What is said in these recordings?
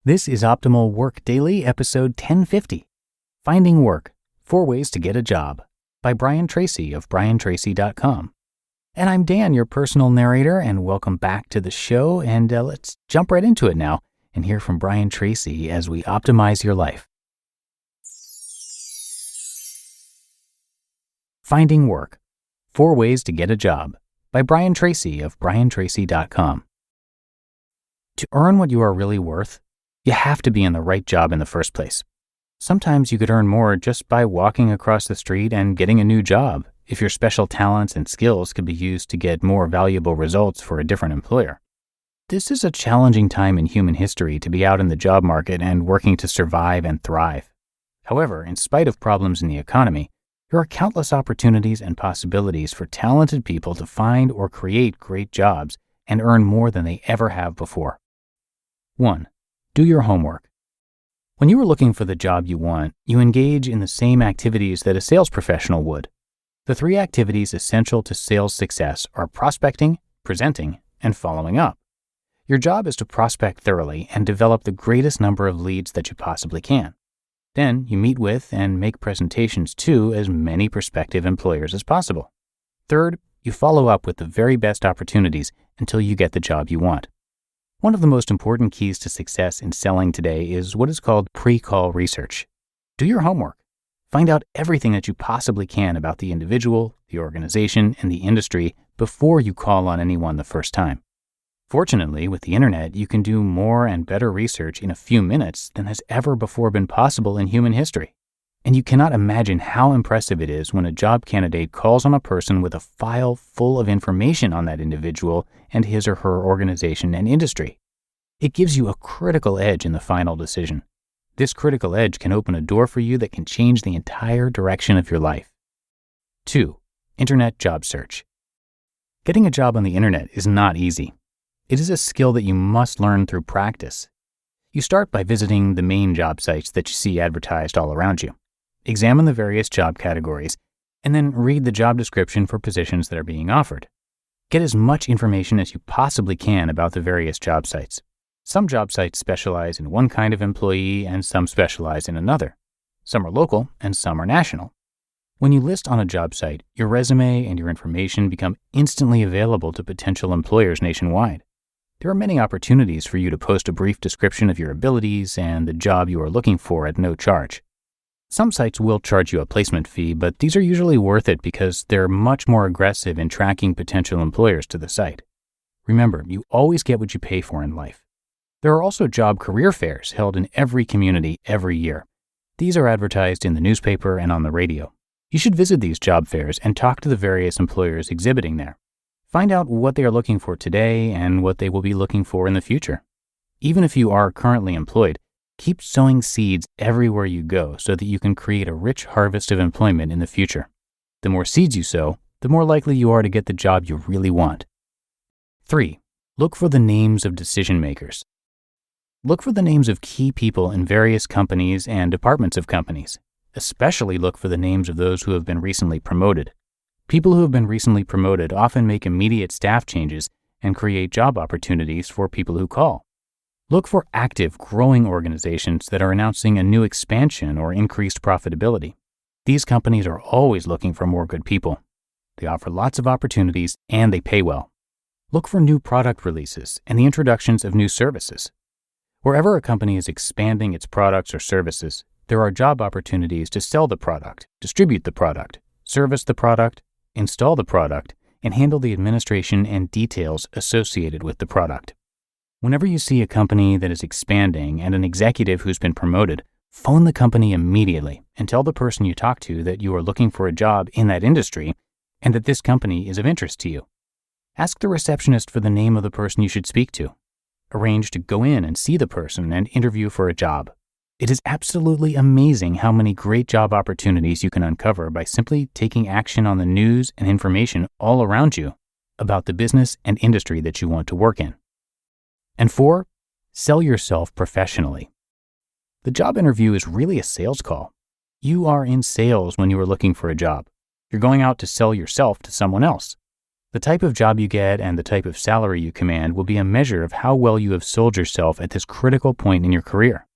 This is Optimal Work Daily, episode 1050, Finding Work, 4 Ways to Get a Job, by Brian Tracy of briantracy.com. And I'm Dan, your personal narrator, and welcome back to the show, and let's jump right into it now and hear from Brian Tracy as we optimize your life. Finding Work, 4 Ways to Get a Job, by Brian Tracy of briantracy.com. To earn what you are really worth, you have to be in the right job in the first place. Sometimes you could earn more just by walking across the street and getting a new job if your special talents and skills could be used to get more valuable results for a different employer. This is a challenging time in human history to be out in the job market and working to survive and thrive. However, in spite of problems in the economy, there are countless opportunities and possibilities for talented people to find or create great jobs and earn more than they ever have before. 1. Do your homework. When you are looking for the job you want, you engage in the same activities that a sales professional would. The 3 activities essential to sales success are prospecting, presenting, and following up. Your job is to prospect thoroughly and develop the greatest number of leads that you possibly can. Then you meet with and make presentations to as many prospective employers as possible. Third, you follow up with the very best opportunities until you get the job you want. One of the most important keys to success in selling today is what is called pre-call research. Do your homework. Find out everything that you possibly can about the individual, the organization, and the industry before you call on anyone the first time. Fortunately, with the internet, you can do more and better research in a few minutes than has ever before been possible in human history. And you cannot imagine how impressive it is when a job candidate calls on a person with a file full of information on that individual and his or her organization and industry. It gives you a critical edge in the final decision. This critical edge can open a door for you that can change the entire direction of your life. 2. Internet job search. Getting a job on the internet is not easy. It is a skill that you must learn through practice. You start by visiting the main job sites that you see advertised all around you. Examine the various job categories, and then read the job description for positions that are being offered. Get as much information as you possibly can about the various job sites. Some job sites specialize in one kind of employee and some specialize in another. Some are local and some are national. When you list on a job site, your resume and your information become instantly available to potential employers nationwide. There are many opportunities for you to post a brief description of your abilities and the job you are looking for at no charge. Some sites will charge you a placement fee, but these are usually worth it because they're much more aggressive in tracking potential employers to the site. Remember, you always get what you pay for in life. There are also job career fairs held in every community every year. These are advertised in the newspaper and on the radio. You should visit these job fairs and talk to the various employers exhibiting there. Find out what they are looking for today and what they will be looking for in the future. Even if you are currently employed, keep sowing seeds everywhere you go so that you can create a rich harvest of employment in the future. The more seeds you sow, the more likely you are to get the job you really want. 3. Look for the names of decision makers. Look for the names of key people in various companies and departments of companies. Especially look for the names of those who have been recently promoted. People who have been recently promoted often make immediate staff changes and create job opportunities for people who call. Look for active, growing organizations that are announcing a new expansion or increased profitability. These companies are always looking for more good people. They offer lots of opportunities and they pay well. Look for new product releases and the introductions of new services. Wherever a company is expanding its products or services, there are job opportunities to sell the product, distribute the product, service the product, install the product, and handle the administration and details associated with the product. Whenever you see a company that is expanding and an executive who's been promoted, phone the company immediately and tell the person you talk to that you are looking for a job in that industry and that this company is of interest to you. Ask the receptionist for the name of the person you should speak to. Arrange to go in and see the person and interview for a job. It is absolutely amazing how many great job opportunities you can uncover by simply taking action on the news and information all around you about the business and industry that you want to work in. And 4, sell yourself professionally. The job interview is really a sales call. You are in sales when you are looking for a job. You're going out to sell yourself to someone else. The type of job you get and the type of salary you command will be a measure of how well you have sold yourself at this critical point in your career.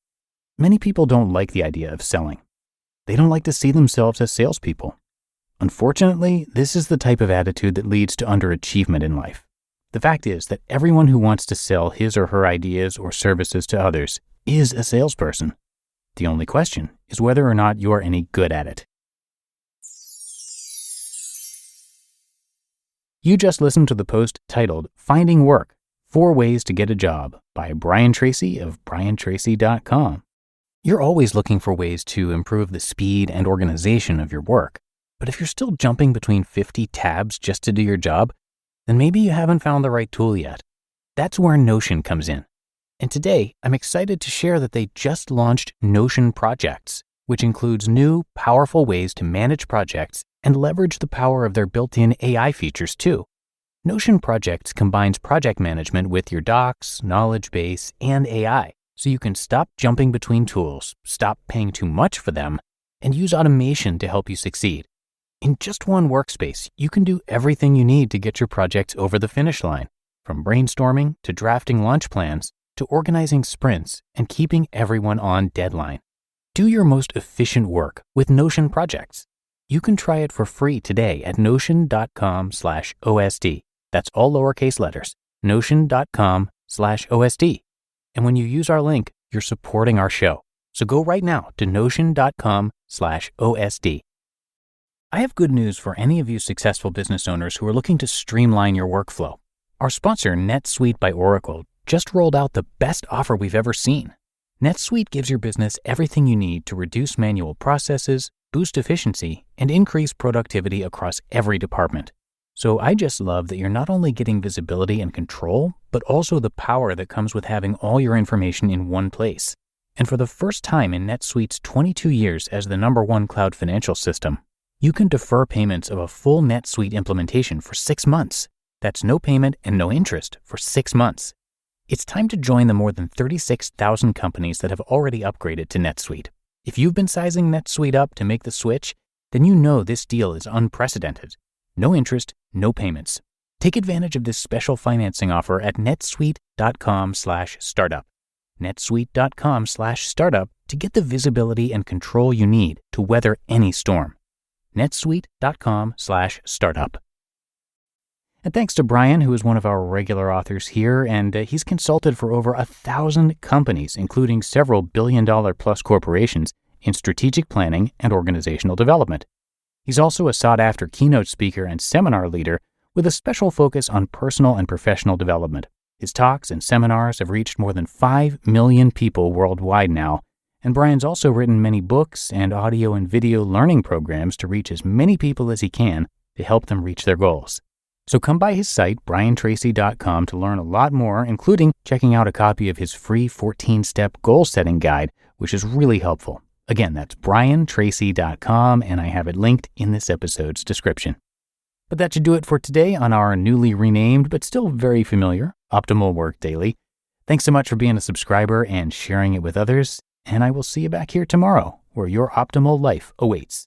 Many people don't like the idea of selling. They don't like to see themselves as salespeople. Unfortunately, this is the type of attitude that leads to underachievement in life. The fact is that everyone who wants to sell his or her ideas or services to others is a salesperson. The only question is whether or not you are any good at it. You just listened to the post titled Finding Work, 4 Ways to Get a Job by Brian Tracy of briantracy.com. You're always looking for ways to improve the speed and organization of your work. But if you're still jumping between 50 tabs just to do your job, then maybe you haven't found the right tool yet. That's where Notion comes in. And today, I'm excited to share that they just launched Notion Projects, which includes new, powerful ways to manage projects and leverage the power of their built-in AI features too. Notion Projects combines project management with your docs, knowledge base, and AI, so you can stop jumping between tools, stop paying too much for them, and use automation to help you succeed. In just one workspace, you can do everything you need to get your projects over the finish line, from brainstorming to drafting launch plans to organizing sprints and keeping everyone on deadline. Do your most efficient work with Notion Projects. You can try it for free today at notion.com/OSD. That's all lowercase letters, notion.com/OSD. And when you use our link, you're supporting our show. So go right now to notion.com/OSD. I have good news for any of you successful business owners who are looking to streamline your workflow. Our sponsor, NetSuite by Oracle, just rolled out the best offer we've ever seen. NetSuite gives your business everything you need to reduce manual processes, boost efficiency, and increase productivity across every department. So I just love that you're not only getting visibility and control, but also the power that comes with having all your information in one place. And for the first time in NetSuite's 22 years as the #1 cloud financial system, you can defer payments of a full NetSuite implementation for 6 months. That's no payment and no interest for 6 months. It's time to join the more than 36,000 companies that have already upgraded to NetSuite. If you've been sizing NetSuite up to make the switch, then you know this deal is unprecedented. No interest, no payments. Take advantage of this special financing offer at netsuite.com/startup. netsuite.com/startup to get the visibility and control you need to weather any storm. netsuite.com/startup. And thanks to Brian, who is one of our regular authors here, and he's consulted for over 1,000 companies, including several billion-dollar-plus corporations, in strategic planning and organizational development. He's also a sought-after keynote speaker and seminar leader with a special focus on personal and professional development. His talks and seminars have reached more than 5 million people worldwide now, and Brian's also written many books and audio and video learning programs to reach as many people as he can to help them reach their goals. So come by his site, briantracy.com, to learn a lot more, including checking out a copy of his free 14-step goal-setting guide, which is really helpful. Again, that's briantracy.com, and I have it linked in this episode's description. But that should do it for today on our newly renamed, but still very familiar, Optimal Work Daily. Thanks so much for being a subscriber and sharing it with others, and I will see you back here tomorrow, where your optimal life awaits.